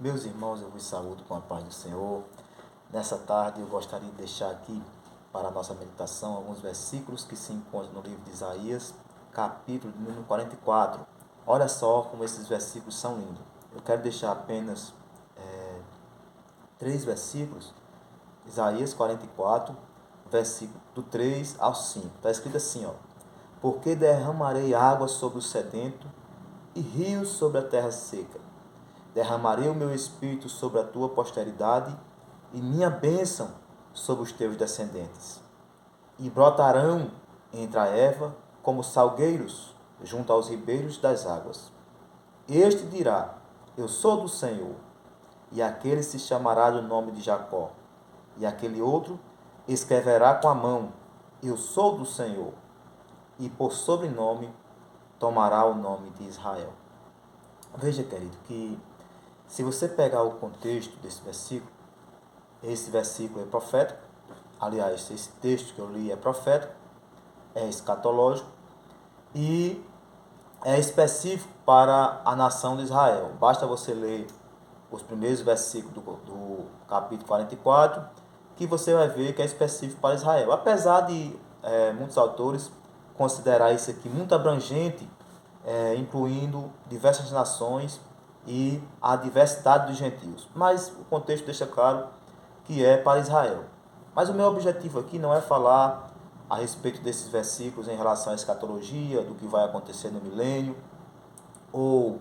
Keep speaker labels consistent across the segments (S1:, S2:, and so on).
S1: Meus irmãos, eu vos saúdo com a paz do Senhor. Nessa tarde eu gostaria de deixar aqui para a nossa meditação alguns versículos que se encontram no livro de Isaías, capítulo de número 44. Olha só como esses versículos são lindos. Eu quero deixar apenas três versículos. Isaías 44, versículo do 3 ao 5. Está escrito assim, ó. Porque derramarei água sobre o sedento e rios sobre a terra seca. Derramarei o meu espírito sobre a tua posteridade e minha bênção sobre os teus descendentes. E brotarão entre a erva como salgueiros junto aos ribeiros das águas. Este dirá: Eu sou do Senhor. E aquele se chamará do nome de Jacó. E aquele outro escreverá com a mão: Eu sou do Senhor. E por sobrenome tomará o nome de Israel. Veja, querido, que se você pegar o contexto desse versículo, esse versículo é profético. Aliás, esse texto que eu li é profético, é escatológico e é específico para a nação de Israel. Basta você ler os primeiros versículos do capítulo 44, que você vai ver que é específico para Israel. Apesar de muitos autores considerar isso aqui muito abrangente, incluindo diversas nações e a diversidade dos gentios. Mas o contexto deixa claro que é para Israel. Mas o meu objetivo aqui não é falar a respeito desses versículos em relação à escatologia, do que vai acontecer no milênio, ou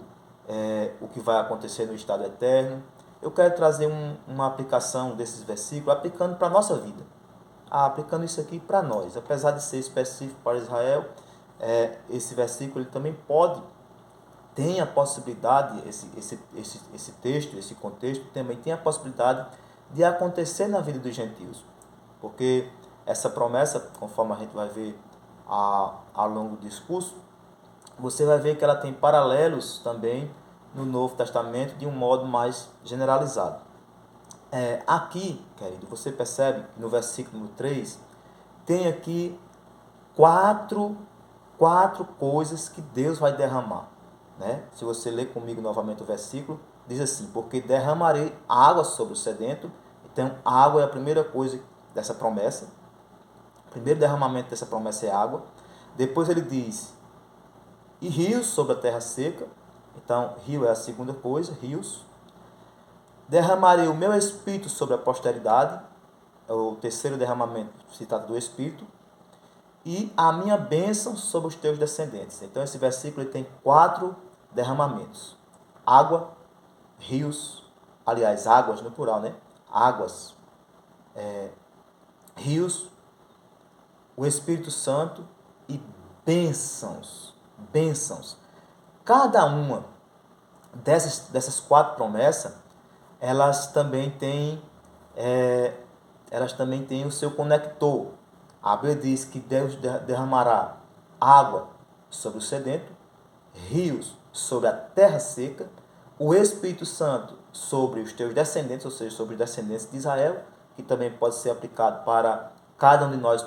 S1: o que vai acontecer no estado eterno. Eu quero trazer uma aplicação desses versículos, aplicando para a nossa vida. Aplicando isso aqui para nós. Apesar de ser específico para Israel, esse versículo ele também tem a possibilidade, esse texto, esse contexto, também tem a possibilidade de acontecer na vida dos gentios. Porque essa promessa, conforme a gente vai ver ao longo do discurso, você vai ver que ela tem paralelos também no Novo Testamento de um modo mais generalizado. Aqui, querido, você percebe no versículo 3, tem aqui quatro coisas que Deus vai derramar. Né? Se você ler comigo novamente o versículo, diz assim: porque derramarei água sobre o sedento. Então, a água é a primeira coisa dessa promessa. O primeiro derramamento dessa promessa é água. Depois ele diz: e rios sobre a terra seca. Então, rio é a segunda coisa, rios. Derramarei o meu espírito sobre a posteridade. É o terceiro derramamento citado do espírito. E a minha bênção sobre os teus descendentes. Então, esse versículo ele tem 4 derramamentos: água, rios, aliás, águas no plural, né? Águas, rios, o Espírito Santo e bênçãos. Bênçãos. Cada uma dessas 4 promessas, elas também têm o seu conector. A Bíblia diz que Deus derramará água sobre o sedento, rios sobre a terra seca, o Espírito Santo sobre os teus descendentes, ou seja, sobre os descendentes de Israel, que também pode ser aplicado para cada um de nós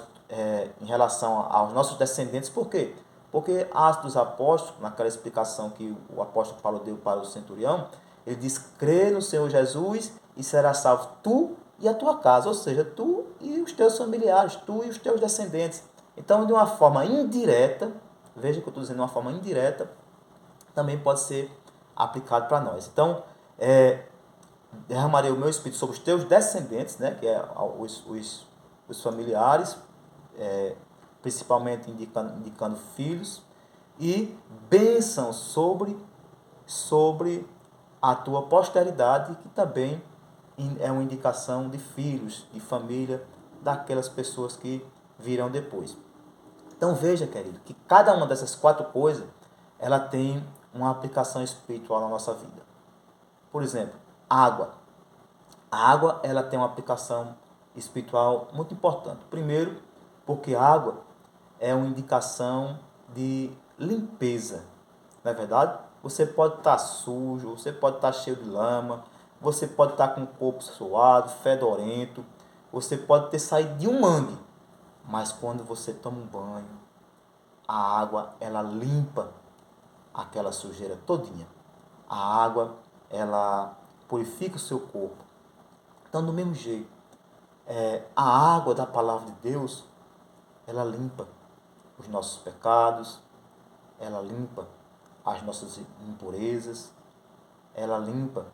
S1: em relação aos nossos descendentes. Por quê? Porque Atos dos Apóstolos, naquela explicação que o apóstolo Paulo deu para o centurião, ele diz: crê no Senhor Jesus e será salvo tu e a tua casa, ou seja, tu e os teus familiares, tu e os teus descendentes. Então, de uma forma indireta, veja que eu estou dizendo de uma forma indireta, também pode ser aplicado para nós. Então, derramarei o meu espírito sobre os teus descendentes, né, que é os familiares, principalmente indicando filhos, e bênção sobre a tua posteridade, que também é uma indicação de filhos, de família, daquelas pessoas que virão depois. Então veja, querido, que cada uma dessas 4 coisas, ela tem uma aplicação espiritual na nossa vida. Por exemplo, água. A água, ela tem uma aplicação espiritual muito importante. Primeiro, porque a água é uma indicação de limpeza. Não é verdade? Você pode estar sujo, você pode estar cheio de lama, você pode estar com o corpo suado, fedorento, você pode ter saído de um mangue, mas quando você toma um banho, a água, ela limpa aquela sujeira todinha. A água, ela purifica o seu corpo. Então, do mesmo jeito, a água da palavra de Deus, ela limpa os nossos pecados, ela limpa as nossas impurezas, ela limpa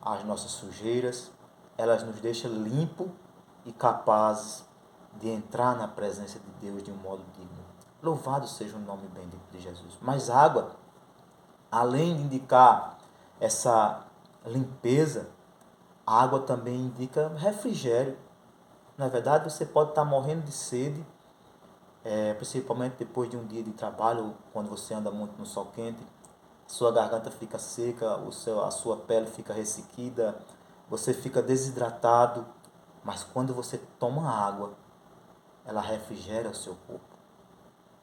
S1: as nossas sujeiras, ela nos deixa limpo e capazes de entrar na presença de Deus de um modo digno. Louvado seja o nome bendito de Jesus. Mas água, além de indicar essa limpeza, a água também indica refrigério. Na verdade, você pode estar morrendo de sede, principalmente depois de um dia de trabalho, quando você anda muito no sol quente, sua garganta fica seca, a sua pele fica ressequida, você fica desidratado, mas quando você toma água, ela refrigera o seu corpo.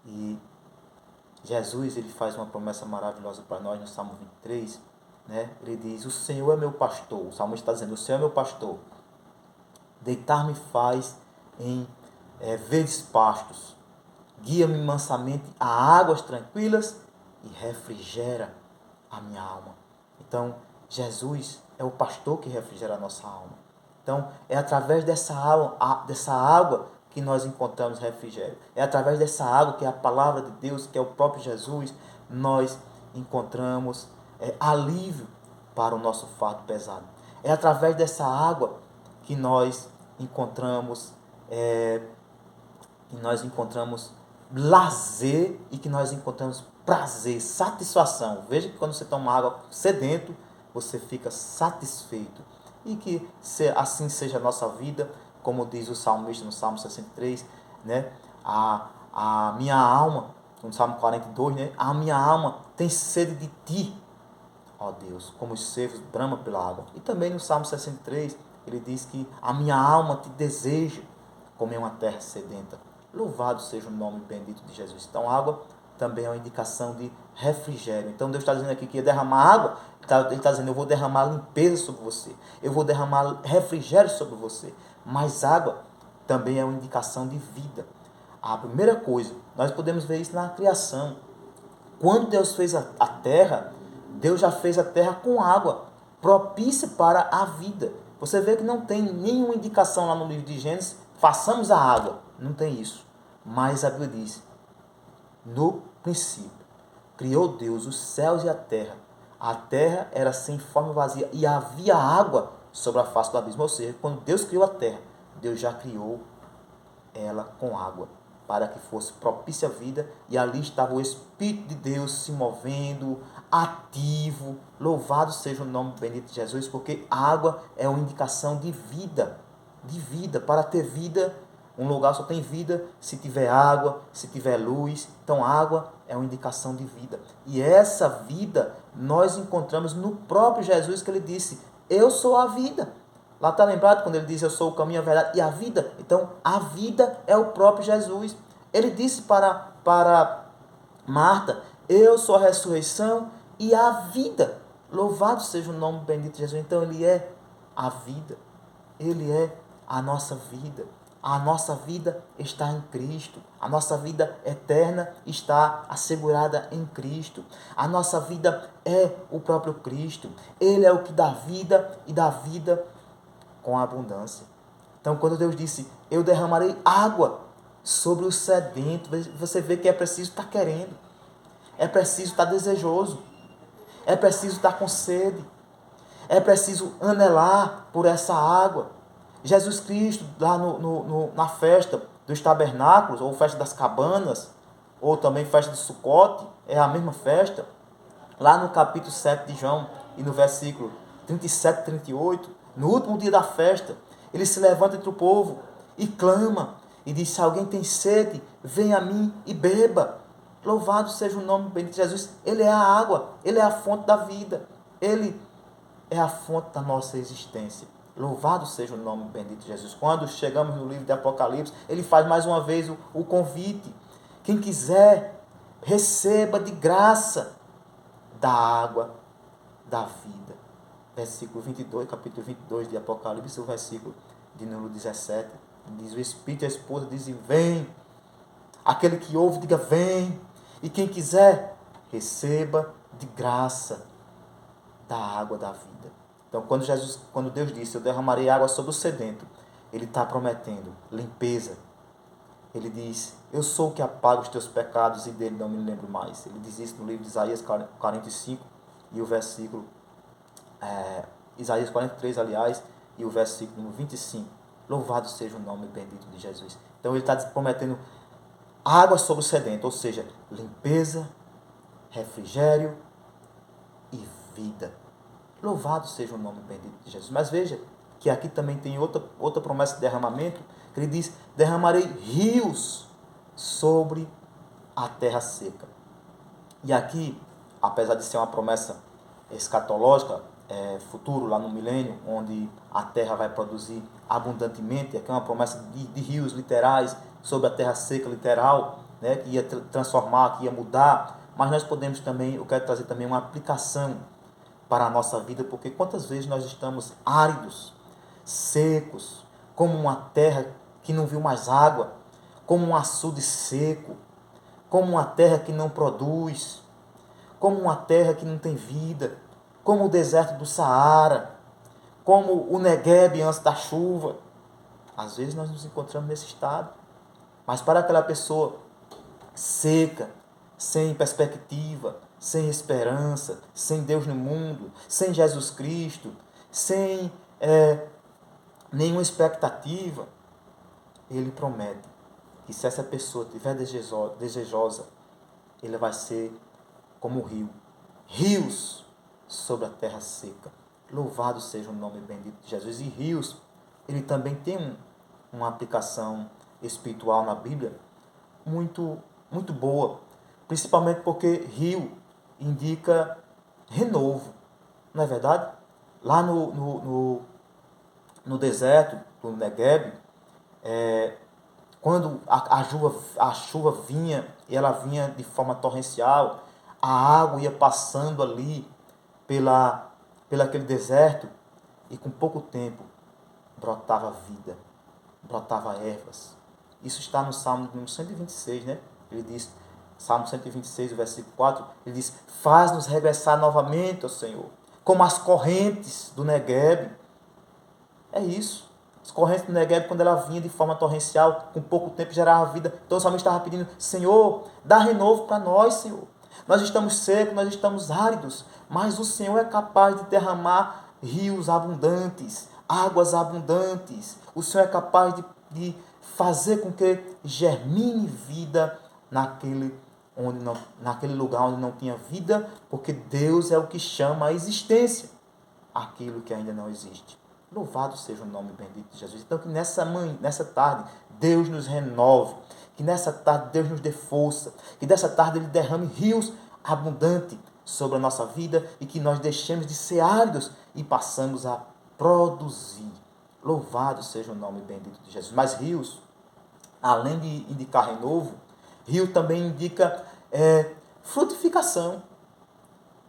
S1: E Jesus, ele faz uma promessa maravilhosa para nós no Salmo 23, né? Ele diz: o Senhor é meu pastor. O salmista está dizendo: o Senhor é meu pastor. Deitar-me faz em verdes pastos. Guia-me mansamente a águas tranquilas e refrigera a minha alma. Então, Jesus é o pastor que refrigera a nossa alma. Então, é através dessa água que nós encontramos refrigério. É através dessa água, que é a palavra de Deus, que é o próprio Jesus, nós encontramos alívio para o nosso fardo pesado. É através dessa água que nós encontramos lazer e que nós encontramos prazer, satisfação. Veja que quando você toma água sedento, você fica satisfeito. E que assim seja a nossa vida, como diz o salmista no Salmo 63, né? A minha alma, no Salmo 42, né? A minha alma tem sede de ti, ó Deus, como os cervos bramam pela água. E também no Salmo 63, ele diz que a minha alma te deseja, como em uma terra sedenta. Louvado seja o nome bendito de Jesus. Então, água também é uma indicação de refrigério. Então, Deus está dizendo aqui que ia derramar água. Ele está dizendo: eu vou derramar limpeza sobre você. Eu vou derramar refrigério sobre você. Mas água também é uma indicação de vida. A primeira coisa, nós podemos ver isso na criação. Quando Deus fez a terra, Deus já fez a terra com água, propícia para a vida. Você vê que não tem nenhuma indicação lá no livro de Gênesis: façamos a água. Não tem isso. Mas a Bíblia diz: no princípio, criou Deus os céus e a terra. A terra era sem forma, vazia, e havia água sobre a face do abismo. Ou seja, quando Deus criou a terra, Deus já criou ela com água, para que fosse propícia a vida, e ali estava o Espírito de Deus se movendo, ativo. Louvado seja o nome bendito de Jesus, porque a água é uma indicação de vida. Para ter vida, um lugar só tem vida se tiver água, se tiver luz. Então, água é uma indicação de vida. E essa vida nós encontramos no próprio Jesus, que ele disse: eu sou a vida. Lá está lembrado quando ele diz: eu sou o caminho, a verdade e a vida. Então, a vida é o próprio Jesus. Ele disse para Marta: eu sou a ressurreição e a vida. Louvado seja o nome bendito de Jesus. Então, ele é a vida. Ele é a nossa vida. A nossa vida está em Cristo. A nossa vida eterna está assegurada em Cristo. A nossa vida é o próprio Cristo. Ele é o que dá vida e dá vida com abundância. Então, quando Deus disse: eu derramarei água sobre o sedento, você vê que é preciso estar querendo. É preciso estar desejoso. É preciso estar com sede. É preciso anelar por essa água. Jesus Cristo, lá na festa dos tabernáculos, ou festa das cabanas, ou também festa de Sucote, é a mesma festa. Lá no capítulo 7 de João, e no versículo 37 e 38, no último dia da festa, ele se levanta entre o povo e clama, e diz: se alguém tem sede, venha a mim e beba. Louvado seja o nome bendito de Jesus. Ele é a água, ele é a fonte da vida, ele é a fonte da nossa existência. Louvado seja o nome bendito de Jesus. Quando chegamos no livro de Apocalipse, ele faz mais uma vez o convite: quem quiser, receba de graça da água da vida. Versículo 22, capítulo 22 de Apocalipse, o versículo de número 17, diz: o Espírito e a esposa dizem: vem. Aquele que ouve, diga: vem. E quem quiser, receba de graça da água da vida. Então, quando Deus disse, eu derramarei água sobre o sedento, Ele está prometendo limpeza. Ele diz, eu sou o que apaga os teus pecados e dele não me lembro mais. Ele diz isso no livro de Isaías 45 e o versículo, Isaías 43, aliás, e o versículo 25. Louvado seja o nome bendito de Jesus. Então ele está prometendo água sobre o sedento, ou seja, limpeza, refrigério e vida. Louvado seja o nome bendito de Jesus. Mas veja que aqui também tem outra promessa de derramamento, que ele diz, derramarei rios sobre a terra seca. E aqui, apesar de ser uma promessa escatológica, futuro, lá no milênio, onde a terra vai produzir abundantemente, aqui é uma promessa de rios literais sobre a terra seca literal, né, que ia transformar, que ia mudar, mas nós podemos também, eu quero trazer também uma aplicação para a nossa vida, porque quantas vezes nós estamos áridos, secos, como uma terra que não viu mais água, como um açude seco, como uma terra que não produz, como uma terra que não tem vida, como o deserto do Saara, como o Negueb antes da chuva. Às vezes nós nos encontramos nesse estado, mas para aquela pessoa seca, sem perspectiva, sem esperança, sem Deus no mundo, sem Jesus Cristo, sem nenhuma expectativa, ele promete que se essa pessoa estiver desejosa, ele vai ser como o rio, rios sobre a terra seca. Louvado seja o nome bendito de Jesus. E rios, ele também tem uma aplicação espiritual na Bíblia muito, muito boa, principalmente porque rio indica renovo, não é verdade? Lá no deserto do Negueb, quando a chuva vinha, e ela vinha de forma torrencial, a água ia passando ali pela aquele deserto, e com pouco tempo brotava vida, brotava ervas. Isso está no Salmo número 126, né? Ele diz, Salmo 126, o versículo 4, ele diz, faz-nos regressar novamente, ó Senhor, como as correntes do Negueb. É isso. As correntes do Negueb, quando ela vinha de forma torrencial, com pouco tempo gerava vida. Então o salmista estava pedindo, Senhor, dá renovo para nós, Senhor. Nós estamos secos, nós estamos áridos, mas o Senhor é capaz de derramar rios abundantes, águas abundantes. O Senhor é capaz de fazer com que germine vida naquele lugar onde não tinha vida, porque Deus é o que chama a existência aquilo que ainda não existe. Louvado seja o nome bendito de Jesus. Então que nessa tarde Deus nos renove, que nessa tarde Deus nos dê força, que nessa tarde Ele derrame rios abundantes sobre a nossa vida e que nós deixemos de ser áridos e passamos a produzir. Louvado seja o nome bendito de Jesus. Mas rios, além de indicar renovo, rio também indica frutificação.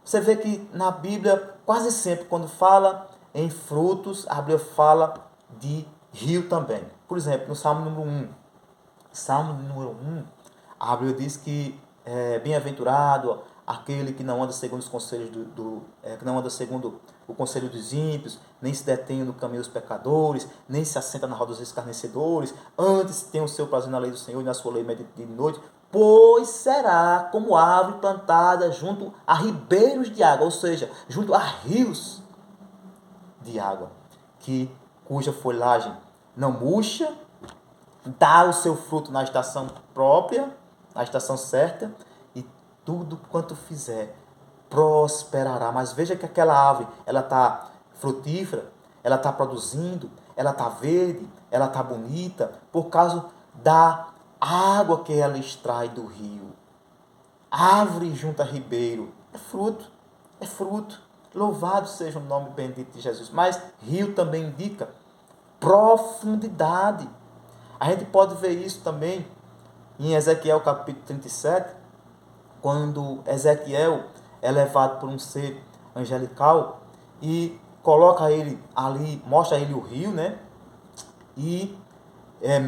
S1: Você vê que na Bíblia, quase sempre, quando fala em frutos, a Bíblia fala de rio também. Por exemplo, no Salmo número 1. Salmo número 1, a Bíblia diz que é bem-aventurado aquele que não anda segundo os conselhos que não anda segundo o conselho dos ímpios, nem se detém no caminho dos pecadores, nem se assenta na roda dos escarnecedores, antes tem o seu prazer na lei do Senhor e na sua lei medita de noite, pois será como árvore plantada junto a ribeiros de água, ou seja, junto a rios de água, cuja folhagem não murcha, dá o seu fruto na estação própria, na estação certa, e tudo quanto fizer prosperará. Mas veja que aquela árvore, ela está frutífera, ela está produzindo, ela está verde, ela está bonita, por causa da água que ela extrai do rio. Árvore junto a ribeiro, é fruto, é fruto. Louvado seja o nome bendito de Jesus. Mas rio também indica profundidade. A gente pode ver isso também em Ezequiel capítulo 37, quando Ezequiel é levado por um ser angelical e coloca ele ali, mostra ele o rio, né? E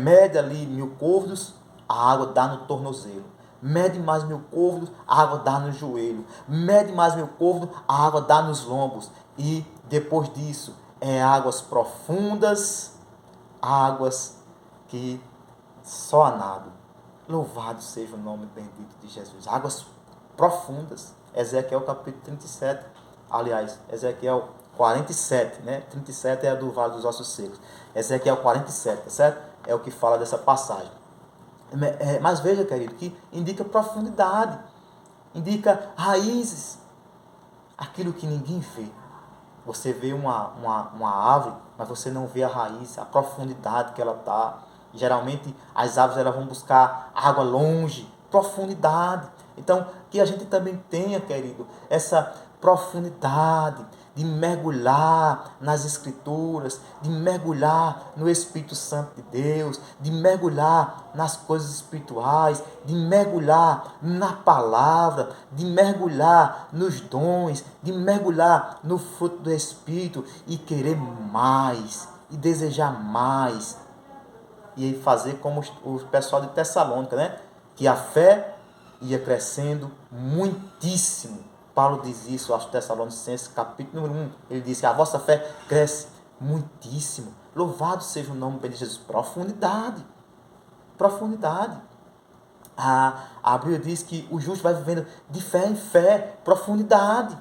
S1: mede ali 1000 côvados, a água dá no tornozelo. Mede mais 1000 côvados, a água dá no joelho. Mede mais 1000 côvados, a água dá nos lombos. E depois disso, águas profundas, águas que só a nado. Louvado seja o nome bendito de Jesus. Águas profundas. Ezequiel capítulo 37. Aliás, Ezequiel 47, né? 37 é a do Vale dos Ossos Secos. Ezequiel 47, tá certo? É o que fala dessa passagem. Mas veja, querido, que indica profundidade. Indica raízes. Aquilo que ninguém vê. Você vê uma árvore, mas você não vê a raiz, a profundidade que ela está. Geralmente as árvores elas vão buscar água longe, profundidade. Então, que a gente também tenha, querido, essa profundidade de mergulhar nas Escrituras, de mergulhar no Espírito Santo de Deus, de mergulhar nas coisas espirituais, de mergulhar na palavra, de mergulhar nos dons, de mergulhar no fruto do Espírito e querer mais, e desejar mais. E fazer como o pessoal de Tessalônica, né? Que a fé ia crescendo muitíssimo. Paulo diz isso aos Tessalonicenses, capítulo número 1. Ele diz que a vossa fé cresce muitíssimo. Louvado seja o nome de Jesus. Profundidade. Profundidade. A Bíblia diz que o justo vai vivendo de fé em fé. Profundidade.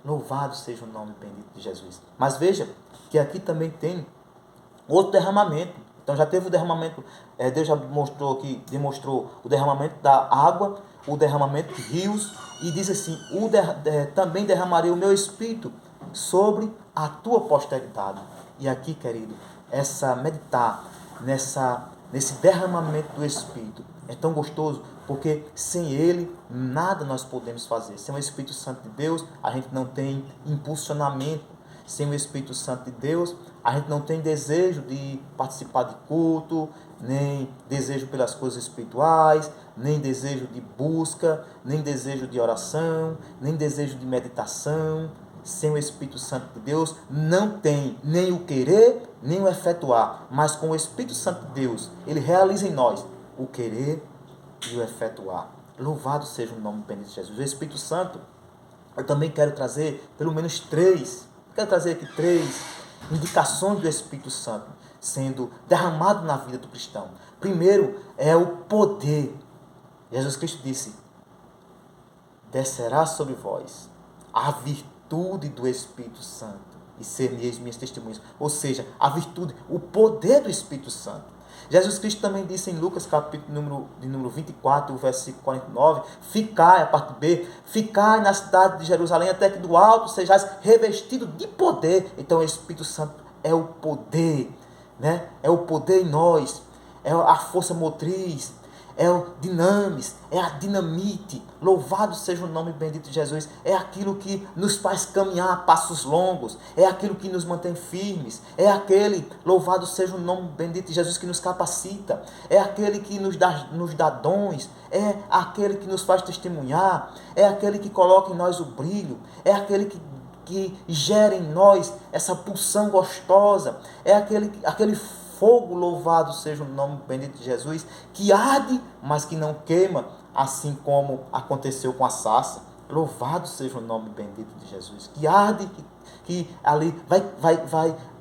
S1: Louvado seja o nome bendito de Jesus. Mas veja que aqui também tem outro derramamento. Então já teve o derramamento, Deus já demonstrou o derramamento da água, o derramamento de rios, e diz assim, também derramarei o meu Espírito sobre a tua posteridade. E aqui, querido, meditar nesse derramamento do Espírito é tão gostoso, porque sem ele nada nós podemos fazer. Sem o Espírito Santo de Deus, a gente não tem impulsionamento. Sem o Espírito Santo de Deus, a gente não tem desejo de participar de culto, nem desejo pelas coisas espirituais, nem desejo de busca, nem desejo de oração, nem desejo de meditação. Sem o Espírito Santo de Deus, não tem nem o querer, nem o efetuar. Mas com o Espírito Santo de Deus, ele realiza em nós o querer e o efetuar. Louvado seja o nome bendito de Jesus. O Espírito Santo, eu também quero trazer pelo menos três indicações do Espírito Santo sendo derramado na vida do cristão. Primeiro é o poder. Jesus Cristo disse, descerá sobre vós a virtude do Espírito Santo e ser-me-eis minhas testemunhas. Ou seja, a virtude, o poder do Espírito Santo. Jesus Cristo também disse em Lucas capítulo número 24, versículo 49, ficai, a parte B, ficai na cidade de Jerusalém até que do alto sejais revestido de poder. Então o Espírito Santo é o poder, né? É o poder em nós, é a força motriz, é o dinamis, é a dinamite. Louvado seja o nome bendito de Jesus. É aquilo que nos faz caminhar a passos longos, é aquilo que nos mantém firmes, é aquele, louvado seja o nome bendito de Jesus, que nos capacita, é aquele que nos dá dons, é aquele que nos faz testemunhar, é aquele que coloca em nós o brilho, é aquele que gera em nós essa pulsão gostosa, é aquele fogo, louvado seja o nome bendito de Jesus, que arde, mas que não queima, assim como aconteceu com a sarça. Louvado seja o nome bendito de Jesus, que arde, que ali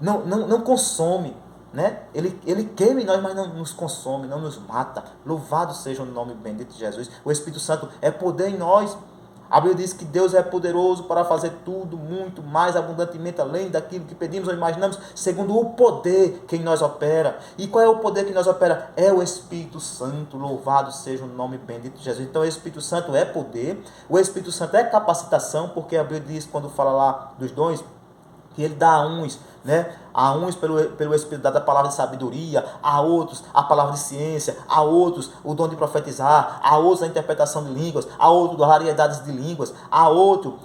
S1: não consome, né? Ele queima em nós, mas não nos consome, não nos mata. Louvado seja o nome bendito de Jesus. O Espírito Santo é poder em nós. A Bíblia diz que Deus é poderoso para fazer tudo, muito mais abundantemente, além daquilo que pedimos ou imaginamos, segundo o poder que em nós opera. E qual é o poder que em nós opera? É o Espírito Santo, louvado seja o nome bendito de Jesus. Então o Espírito Santo é poder, o Espírito Santo é capacitação, porque a Bíblia diz, quando fala lá dos dons, que ele dá a uns, né? A uns pelo Espírito dá a palavra de sabedoria, a outros a palavra de ciência, a outros o dom de profetizar, a outros a interpretação de línguas, a outros variedades de línguas, a outro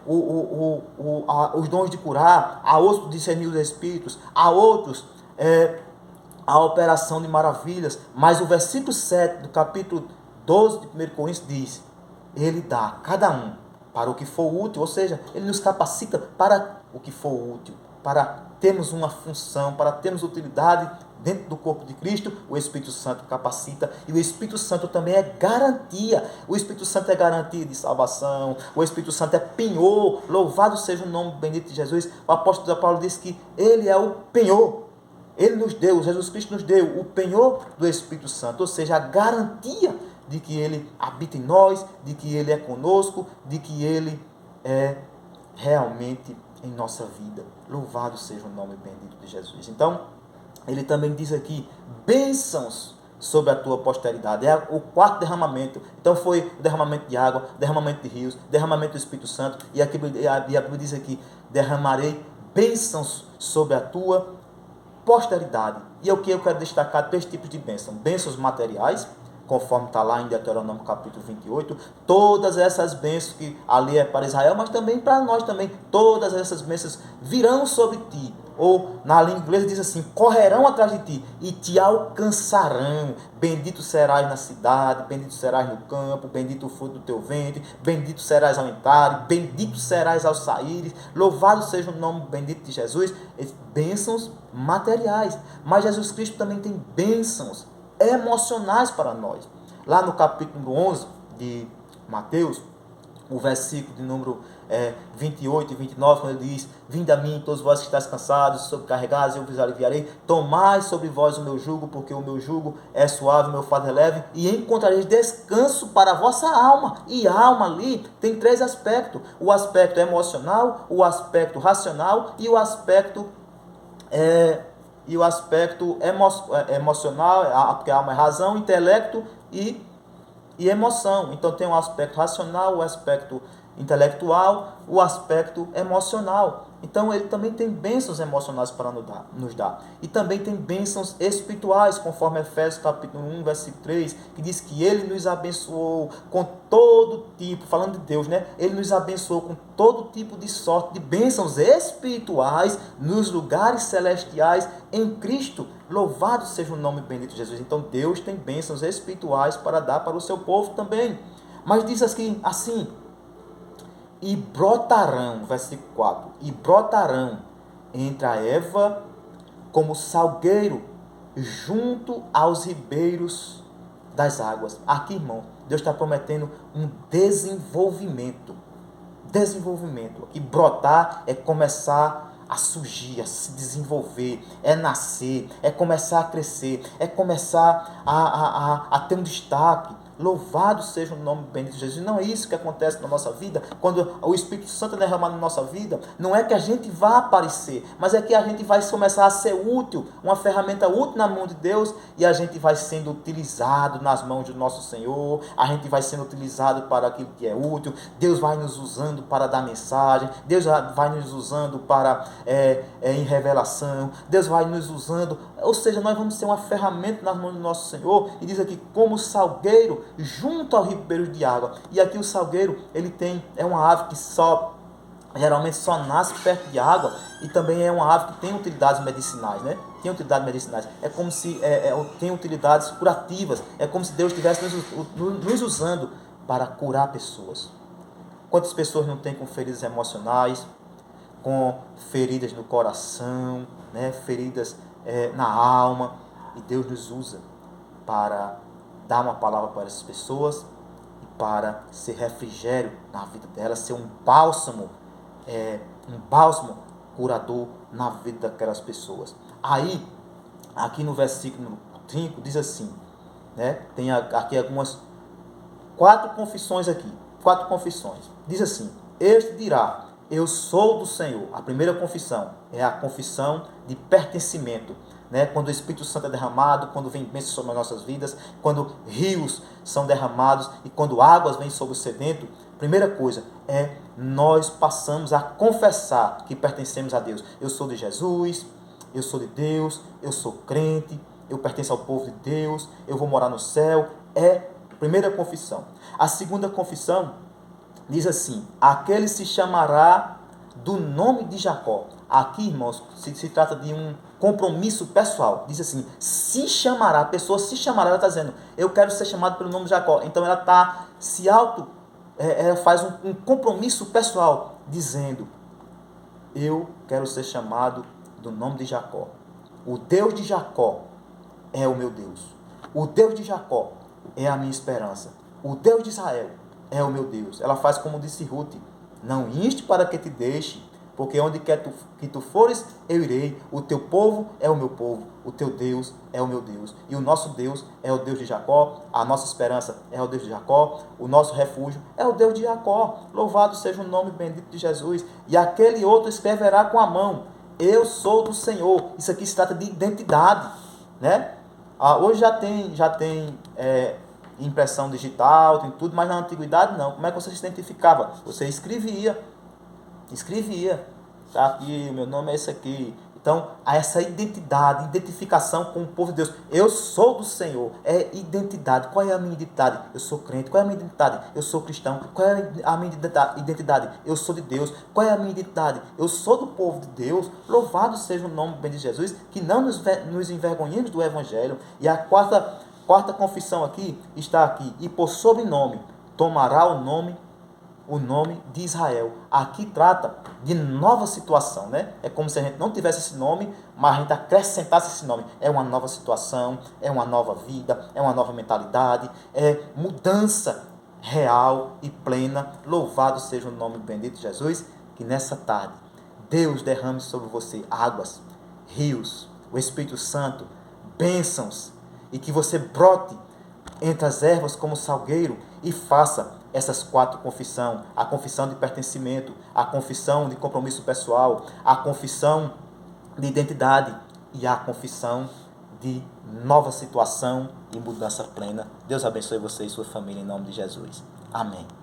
S1: os dons de curar, a outros discernir os espíritos, a outros a operação de maravilhas. Mas o versículo 7 do capítulo 12 de 1 Coríntios diz, ele dá a cada um para o que for útil, ou seja, ele nos capacita para o que for útil, para termos uma função, para termos utilidade dentro do corpo de Cristo, o Espírito Santo capacita, e o Espírito Santo também é garantia. O Espírito Santo é garantia de salvação, o Espírito Santo é penhor, louvado seja o nome bendito de Jesus. O apóstolo Paulo diz que ele é o penhor. Ele nos deu, Jesus Cristo nos deu o penhor do Espírito Santo, ou seja, a garantia de que ele habita em nós, de que ele é conosco, de que ele é realmente em nossa vida. Louvado seja o nome bendito de Jesus. Então, ele também diz aqui, bênçãos sobre a tua posteridade. É o quarto derramamento. Então foi o derramamento de água, derramamento de rios, derramamento do Espírito Santo. E aqui a Bíblia diz aqui, derramarei bênçãos sobre a tua posteridade. E é o que eu quero destacar, três tipos de bênçãos. Bênçãos materiais, conforme está lá em Deuteronômio capítulo 28, todas essas bênçãos que ali é para Israel, mas também para nós também, todas essas bênçãos virão sobre ti, ou na língua inglesa diz assim, correrão atrás de ti e te alcançarão, bendito serás na cidade, bendito serás no campo, bendito o fruto do teu ventre, bendito serás ao entrar, bendito serás ao sair, louvado seja o nome bendito de Jesus. Bênçãos materiais, mas Jesus Cristo também tem bênçãos emocionais para nós. Lá no capítulo 11 de Mateus, o versículo de número 28 e 29, quando ele diz, vinde a mim, todos vós que estáis cansados, sobrecarregados, eu vos aliviarei, tomai sobre vós o meu jugo, porque o meu jugo é suave, o meu fardo é leve, e encontrareis descanso para a vossa alma. E a alma ali tem três aspectos, o aspecto emocional, o aspecto racional e o aspecto emocional, porque a alma é razão, intelecto e emoção. Então tem o aspecto racional, o aspecto intelectual, o aspecto emocional. Então ele também tem bênçãos emocionais para nos dar. E também tem bênçãos espirituais, conforme Efésios capítulo 1, versículo 3, que diz que ele nos abençoou com todo tipo, falando de Deus, né? Ele nos abençoou com todo tipo de sorte de bênçãos espirituais nos lugares celestiais em Cristo. Louvado seja o nome bendito de Jesus. Então Deus tem bênçãos espirituais para dar para o seu povo também. Mas diz assim, e brotarão, versículo 4, e brotarão entre a erva como salgueiro junto aos ribeiros das águas. Aqui, irmão, Deus está prometendo um desenvolvimento. E brotar é começar a surgir, a se desenvolver, é nascer, é começar a crescer, é começar a ter um destaque. Louvado seja o nome bendito de Jesus. Não é isso que acontece na nossa vida, quando o Espírito Santo é derramado na nossa vida. Não é que a gente vá aparecer, mas é que a gente vai começar a ser útil, uma ferramenta útil na mão de Deus, e a gente vai sendo utilizado nas mãos do nosso Senhor, a gente vai sendo utilizado para aquilo que é útil. Deus vai nos usando para dar mensagem, Deus vai nos usando para em revelação, Deus vai nos usando, ou seja, nós vamos ser uma ferramenta nas mãos do nosso Senhor. E diz aqui, como salgueiro junto ao ribeiro de água. E aqui o salgueiro, ele é uma ave que geralmente só nasce perto de água, e também é uma ave que tem utilidades medicinais, né? Tem utilidades medicinais. É como se tem utilidades curativas. É como se Deus estivesse nos usando para curar pessoas. Quantas pessoas não têm com feridas emocionais, com feridas no coração, né? Feridas na alma, e Deus nos usa para dar uma palavra para essas pessoas e para ser refrigério na vida delas, ser um bálsamo curador na vida daquelas pessoas. Aí, aqui no versículo 5, diz assim, né? Tem aqui quatro confissões. Diz assim, este dirá, eu sou do Senhor. A primeira confissão é a confissão de pertencimento. Né? Quando o Espírito Santo é derramado, quando vem bênçãos sobre as nossas vidas, quando rios são derramados e quando águas vêm sobre o sedento, primeira coisa é nós passamos a confessar que pertencemos a Deus. Eu sou de Jesus, eu sou de Deus, eu sou crente, eu pertenço ao povo de Deus, eu vou morar no céu. É a primeira confissão. A segunda confissão diz assim, aquele se chamará do nome de Jacó. Aqui, irmãos, se trata de um compromisso pessoal. Diz assim, se chamará, a pessoa se chamará, ela está dizendo, eu quero ser chamado pelo nome de Jacó. Então ela está ela faz um compromisso pessoal, dizendo, eu quero ser chamado do nome de Jacó. O Deus de Jacó é o meu Deus. O Deus de Jacó é a minha esperança. O Deus de Israel é o meu Deus. Ela faz como disse Ruth: não inste para que te deixe, porque onde quer que tu fores, eu irei. O teu povo é o meu povo, o teu Deus é o meu Deus. E o nosso Deus é o Deus de Jacó, a nossa esperança é o Deus de Jacó, o nosso refúgio é o Deus de Jacó. Louvado seja o nome bendito de Jesus. E aquele outro escreverá com a mão: eu sou do Senhor. Isso aqui se trata de identidade, né? Hoje já tem impressão digital, tem tudo, mas na antiguidade não. Como é que você se identificava? Você escrevia, tá aqui, o meu nome é esse aqui. Então, há essa identificação com o povo de Deus. Eu sou do Senhor, é identidade. Qual é a minha identidade? Eu sou crente. Qual é a minha identidade? Eu sou cristão. Qual é a minha identidade? Eu sou de Deus. Qual é a minha identidade? Eu sou do povo de Deus. Louvado seja o nome bem de Jesus, que não nos envergonhemos do Evangelho. E a quarta confissão aqui está aqui: e por sobrenome tomará o nome de Israel. Aqui trata de nova situação, né? É como se a gente não tivesse esse nome, mas a gente acrescentasse esse nome. É uma nova situação, é uma nova vida, é uma nova mentalidade, é mudança real e plena. Louvado seja o nome bendito de Jesus, que nessa tarde Deus derrame sobre você águas, rios, o Espírito Santo, bênçãos, e que você brote entre as ervas como salgueiro e faça essas 4 confissões: a confissão de pertencimento, a confissão de compromisso pessoal, a confissão de identidade e a confissão de nova situação e mudança plena. Deus abençoe você e sua família em nome de Jesus. Amém.